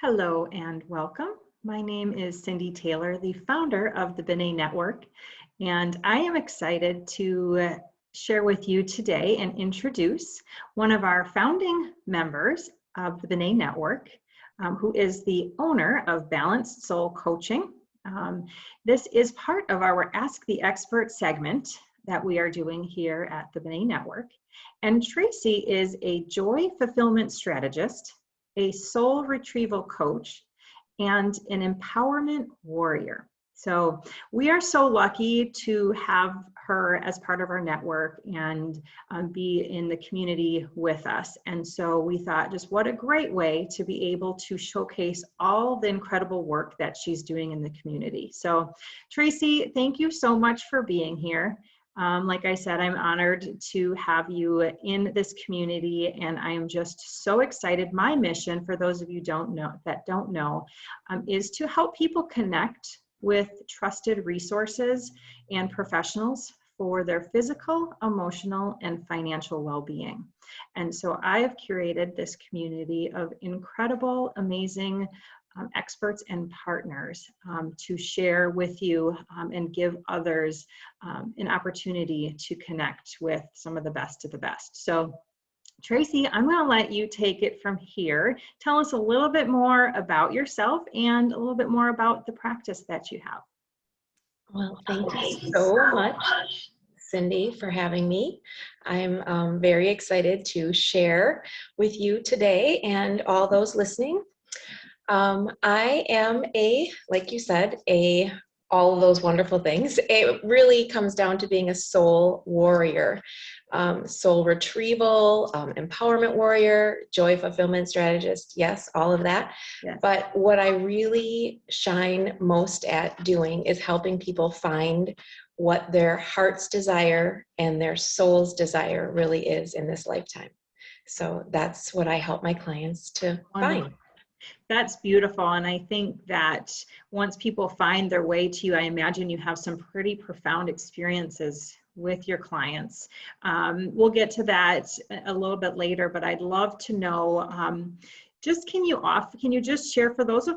Hello and welcome. My name is Cindy Taylor, the founder of the Benet Network, and I am excited to share with you today and introduce one of our founding members of the Benet Network, who is the owner of Balanced Soul Coaching. This is part of our Ask the Expert segment that we are doing here at the Benet Network. And Tracy is a joy fulfillment strategist, a soul retrieval coach, and an empowerment warrior. So we are so lucky to have her as part of our network and be in the community with us. And so we thought, just what a great way to be able to showcase all the incredible work that she's doing in the community. So Tracy, thank you so much for being here. Like I said, I'm honored to have you in this community, and I am just so excited. My mission, for those of you that don't know, is to help people connect with trusted resources and professionals for their physical, emotional, and financial well-being. And so I have curated this community of incredible, amazing experts and partners to share with you and give others an opportunity to connect with some of the best of the best. So Tracy, I'm going to let you take it from here. Tell us a little bit more about yourself and a little bit more about the practice that you have. Well, thank you so much, Cindy, for having me. I'm very excited to share with you today and all those listening. I am like you said, all of those wonderful things. It really comes down to being a soul warrior, soul retrieval, empowerment warrior, joy fulfillment strategist. Yes, all of that. Yes. But what I really shine most at doing is helping people find what their heart's desire and their soul's desire really is in this lifetime. So that's what I help my clients to find. That's beautiful. And I think that once people find their way to you, I imagine you have some pretty profound experiences with your clients. We'll get to that a little bit later, but I'd love to know, can you just share for those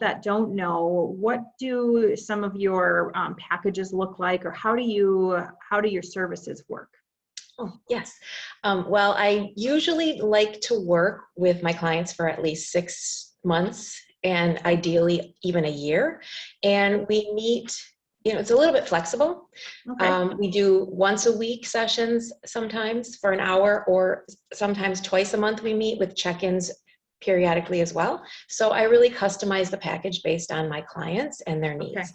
that don't know, what do some of your packages look like, or how do your services work? Oh, yes. Well, I usually like to work with my clients for at least 6 months and ideally even a year. And we meet, it's a little bit flexible. Okay. We do once a week sessions sometimes for an hour, or sometimes twice a month we meet with check-ins periodically as well. So I really customize the package based on my clients and their needs.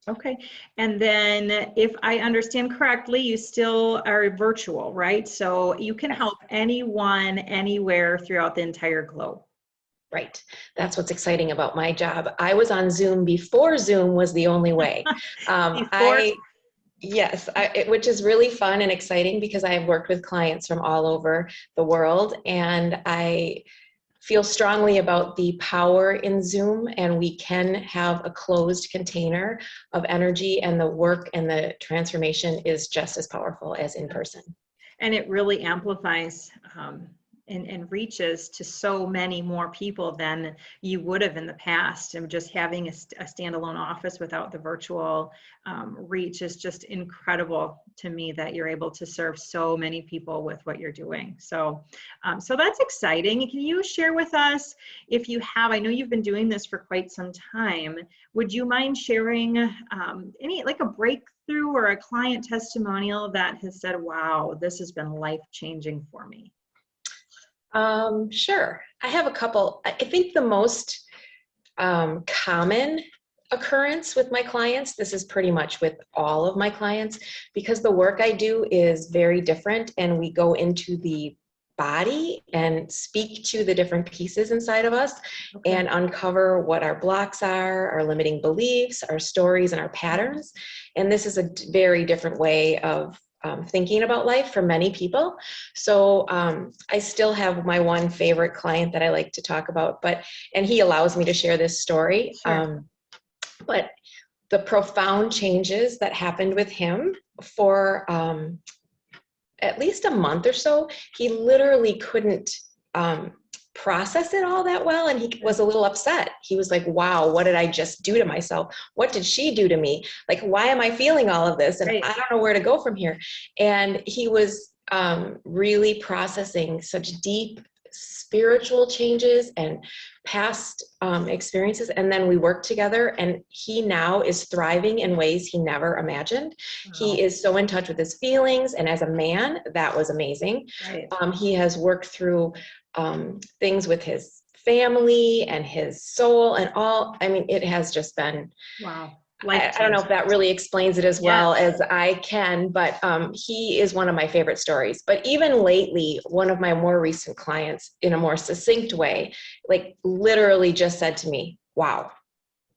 Okay. And then if I understand correctly, you still are virtual, right? So you can help anyone, anywhere throughout the entire globe. Right. That's what's exciting about my job. I was on Zoom before Zoom was the only way. Which is really fun and exciting because I've worked with clients from all over the world, and I feel strongly about the power in Zoom, and we can have a closed container of energy, and the work and the transformation is just as powerful as in person. And it really amplifies and reaches to so many more people than you would have in the past. And just having a standalone office without the virtual reach is just incredible to me, that you're able to serve so many people with what you're doing. So that's exciting. Can you share with us, if you have, I know you've been doing this for quite some time, would you mind sharing like a breakthrough or a client testimonial that has said, wow, this has been life-changing for me? Sure. I have a couple. I think the most common occurrence with my clients, this is pretty much with all of my clients, because the work I do is very different, and we go into the body and speak to the different pieces inside of us. Okay. And uncover what our blocks are, our limiting beliefs, our stories, and our patterns. And this is a very different way of thinking about life for many people. So I still have my one favorite client that I like to talk about, and he allows me to share this story. Sure. But the profound changes that happened with him for at least a month or so, he literally couldn't process it all that well. And he was a little upset. He was like, wow, what did I just do to myself? What did she do to me? Like, why am I feeling all of this? And Right. I don't know where to go from here. And he was really processing such deep spiritual changes and past experiences. And then we worked together, and he now is thriving in ways he never imagined. Wow. He is so in touch with his feelings. And as a man, that was amazing. Right. He has worked through things with his family and his soul and all. I mean, it has just been, Wow. I don't know if that really explains it as well as I can, but he is one of my favorite stories. But even lately, one of my more recent clients, in a more succinct way, like literally just said to me, wow,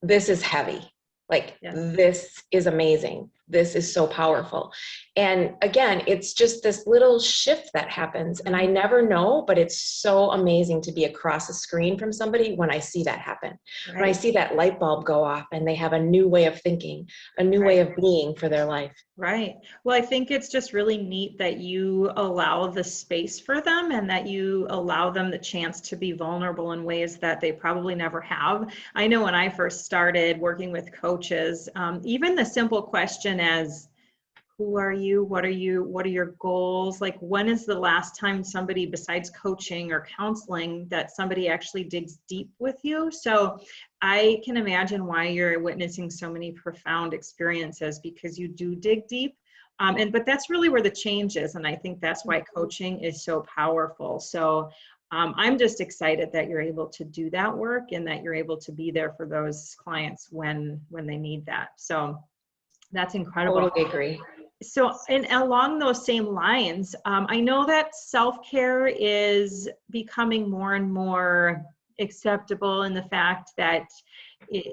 this is heavy. Like, this is amazing. This is so powerful. And again, it's just this little shift that happens. And I never know, but it's so amazing to be across a screen from somebody when I see that happen. Right. When I see that light bulb go off and they have a new way of thinking, a new way of being for their life. Right. Well, I think it's just really neat that you allow the space for them and that you allow them the chance to be vulnerable in ways that they probably never have. I know when I first started working with coaches, even the simple question as, who are you? What are you? What are your goals? Like, when is the last time somebody, besides coaching or counseling, that somebody actually digs deep with you? So I can imagine why you're witnessing so many profound experiences, because you do dig deep. But that's really where the change is. And I think that's why coaching is so powerful. So I'm just excited that you're able to do that work and that you're able to be there for those clients when they need that. So that's incredible. Totally agree. So, and along those same lines, I know that self-care is becoming more and more acceptable in the fact that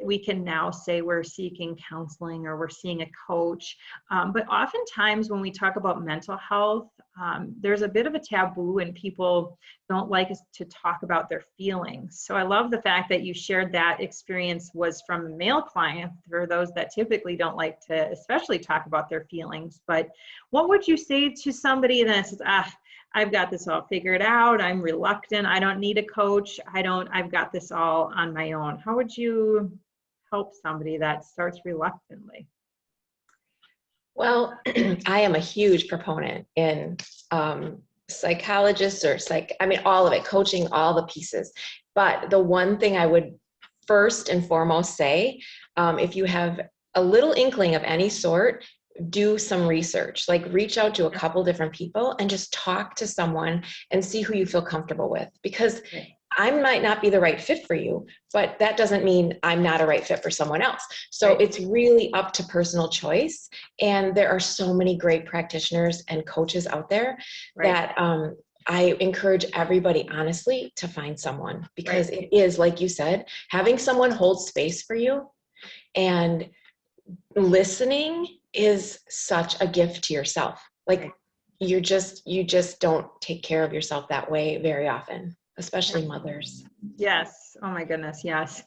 we can now say we're seeking counseling or we're seeing a coach. But oftentimes when we talk about mental health, there's a bit of a taboo and people don't like us to talk about their feelings. So I love the fact that you shared that experience was from a male client, for those that typically don't like to especially talk about their feelings. But what would you say to somebody that says, I've got this all figured out, I'm reluctant, I don't need a coach, I've got this all on my own? How would you help somebody that starts reluctantly? Well, I am a huge proponent in psychologists or all of it, coaching, all the pieces. But the one thing I would first and foremost say, if you have a little inkling of any sort, do some research, like reach out to a couple different people and just talk to someone and see who you feel comfortable with. Because I might not be the right fit for you, but that doesn't mean I'm not a right fit for someone else. So it's really up to personal choice. And there are so many great practitioners and coaches out there that I encourage everybody, honestly, to find someone, because it is, like you said, having someone hold space for you and listening is such a gift to yourself. Like you just don't take care of yourself that way very often, especially mothers. Yes. Oh my goodness. Yes.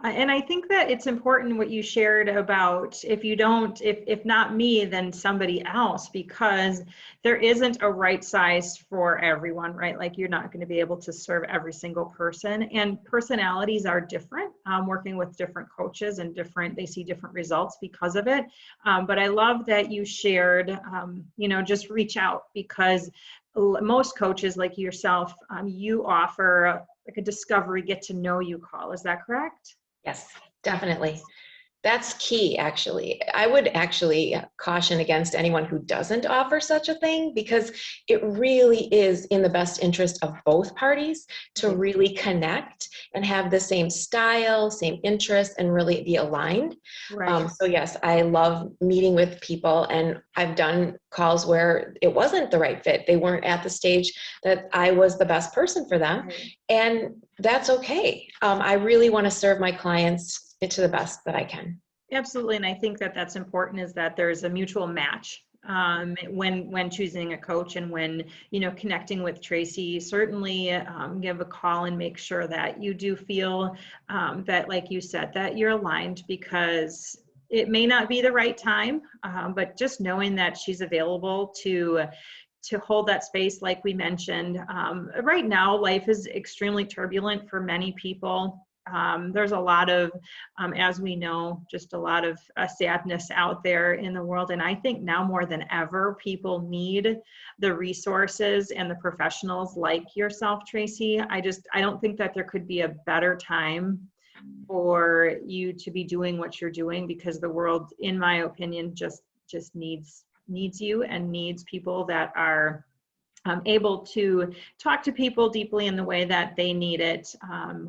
And I think that it's important what you shared about if not me, then somebody else, because there isn't a right size for everyone, right? Like you're not going to be able to serve every single person, and personalities are different. Working with different coaches and they see different results because of it. But I love that you shared, just reach out, because most coaches like yourself, you offer like a discovery, get to know you call. Is that correct? Yes, definitely. That's key, actually. I would actually caution against anyone who doesn't offer such a thing, because it really is in the best interest of both parties to really connect and have the same style, same interest, and really be aligned. So yes, I love meeting with people, and I've done calls where it wasn't the right fit. They weren't at the stage that I was the best person for them. And that's okay. I really want to serve my clients to the best that I can. Absolutely. And I think that that's important, is that there's a mutual match when choosing a coach, and when, connecting with Tracy. Certainly give a call and make sure that you do feel that, like you said, that you're aligned, because it may not be the right time, but just knowing that she's available to to hold that space like we mentioned. Right now, life is extremely turbulent for many people. There's a lot of, as we know, just a lot of sadness out there in the world. And I think now more than ever, people need the resources and the professionals like yourself, Tracy. I don't think that there could be a better time for you to be doing what you're doing, because the world, in my opinion, just needs you and needs people that are able to talk to people deeply in the way that they need it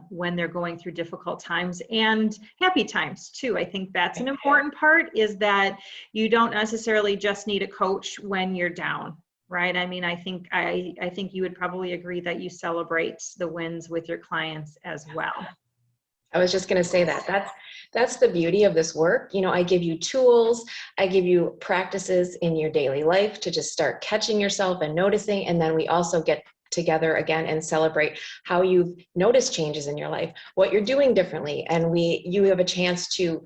when they're going through difficult times and happy times too. I think that's an important part, is that you don't necessarily just need a coach when you're down, right? I mean, I think you would probably agree that you celebrate the wins with your clients as well. I was just going to say that. That's the beauty of this work. You know, I give you tools, I give you practices in your daily life to just start catching yourself and noticing. And then we also get together again and celebrate how you've noticed changes in your life, what you're doing differently. And you have a chance to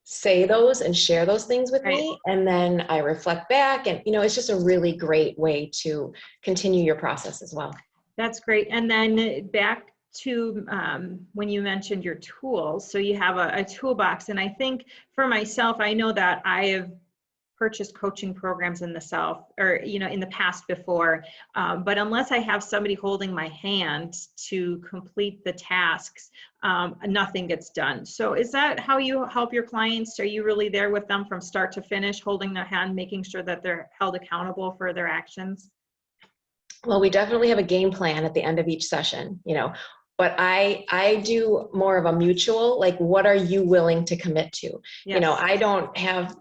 say those and share those things with me. And then I reflect back, and, you know, it's just a really great way to continue your process as well. That's great. And then back to when you mentioned your tools, so you have a toolbox. And I think for myself, I know that I have purchased coaching programs in the in the past before, but unless I have somebody holding my hand to complete the tasks, nothing gets done. So is that how you help your clients? Are you really there with them from start to finish, holding their hand, making sure that they're held accountable for their actions? Well, we definitely have a game plan at the end of each session, you know, but I do more of a mutual, like, what are you willing to commit to? Yes. You know,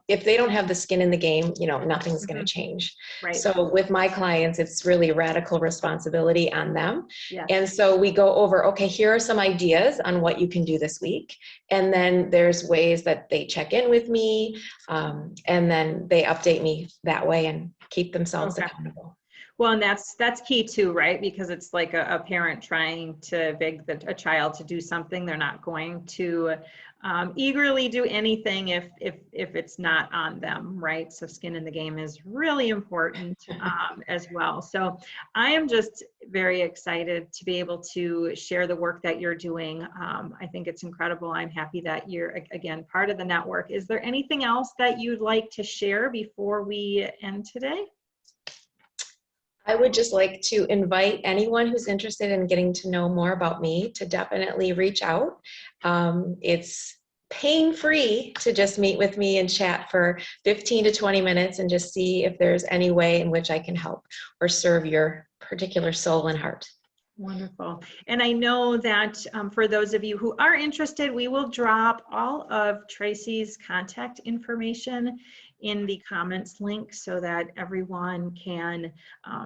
if they don't have the skin in the game, you know, nothing's going to change. Right. So with my clients, it's really radical responsibility on them. Yes. And so we go over, okay, here are some ideas on what you can do this week. And then there's ways that they check in with me, and then they update me that way and keep themselves accountable. Well, and that's key too, right? Because it's like a parent trying to beg a child to do something. They're not going to eagerly do anything if it's not on them, right? So skin in the game is really important as well. So I am just very excited to be able to share the work that you're doing. I think it's incredible. I'm happy that you're, again, part of the network. Is there anything else that you'd like to share before we end today? I would just like to invite anyone who's interested in getting to know more about me to definitely reach out. It's pain-free to just meet with me and chat for 15 to 20 minutes and just see if there's any way in which I can help or serve your particular soul and heart. Wonderful. And I know that for those of you who are interested, we will drop all of Tracy's contact information in the comments link so that everyone can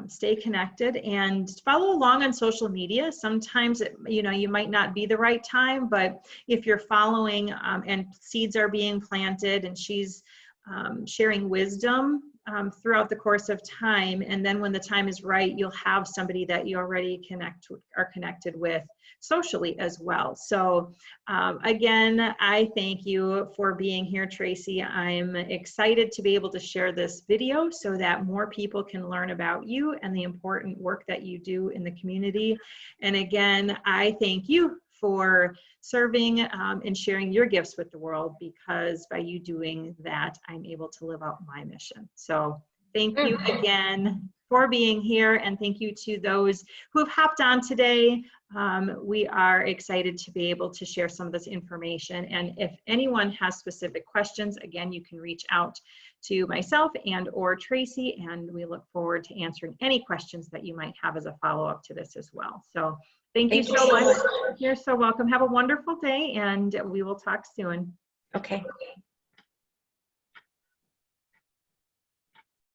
stay connected and follow along on social media. Sometimes, you might not be the right time, but if you're following and seeds are being planted and she's sharing wisdom throughout the course of time, and then when the time is right, you'll have somebody that you already are connected with socially as well. So again, I thank you for being here, Tracy. I'm excited to be able to share this video so that more people can learn about you and the important work that you do in the community. And again, I thank you for serving and sharing your gifts with the world, because by you doing that, I'm able to live out my mission. So thank you again for being here, and thank you to those who have hopped on today. We are excited to be able to share some of this information, and if anyone has specific questions, again, you can reach out to myself and or Tracy, and we look forward to answering any questions that you might have as a follow-up to this as well. So thank you so much. You're so welcome. Have a wonderful day, and we will talk soon. Okay.